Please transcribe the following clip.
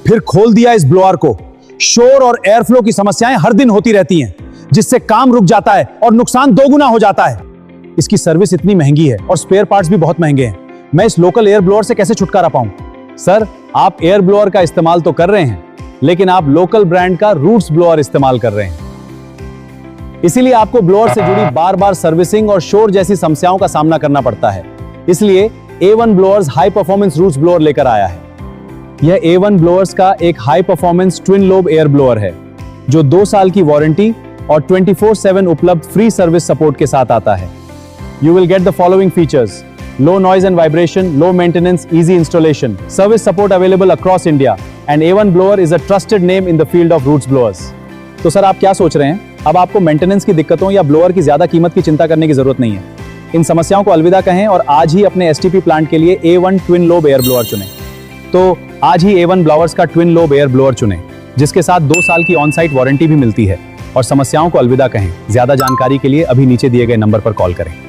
फिर खोल दिया इस ब्लोअर को। शोर और एयर फ्लो की समस्याएं हर दिन होती रहती हैं, जिससे काम रुक जाता है और नुकसान दोगुना हो जाता है। इसकी सर्विस इतनी महंगी है और स्पेयर पार्ट्स भी बहुत महंगे हैं। मैं इस लोकल एयर ब्लोअर से कैसे छुटकारा पाऊं? सर, आप एयर ब्लोअर का इस्तेमाल तो कर रहे हैं, लेकिन आप लोकल ब्रांड का रूट्स ब्लोअर इस्तेमाल कर रहे हैं। इसीलिए आपको ब्लोअर से जुड़ी बार बार सर्विसिंग और शोर जैसी समस्याओं का सामना करना पड़ता है। इसलिए A1 blowers high performance roots blower लेकर आया है। यह A1 ब्लोअर्स का एक high performance twin lobe air blower है, जो 2 साल की वारंटी और 24/7 उपलब्ध फ्री सर्विस सपोर्ट के साथ आता है। You will get the following features: low noise and vibration, low maintenance, easy installation, service support available across India, and A1 blower is a trusted name in the field of roots blowers. तो sir, आप क्या सोच रहे हैं? अब आपको maintenance की दिक्कतों या ब्लोअर की ज्यादा कीमत की चिंता करने की जरूरत नहीं है। इन समस्याओं को अलविदा कहें और आज ही अपने STP प्लांट के लिए A1 twin lobe air blower चुनें। तो आज ही A1 ब्लोअर्स का ट्विन लोब एयर ब्लोअर चुनें, जिसके साथ 2 साल की ऑन साइट वारंटी भी मिलती है। और समस्याओं को अलविदा कहें। ज्यादा जानकारी के लिए अभी नीचे दिए गए नंबर पर कॉल करें।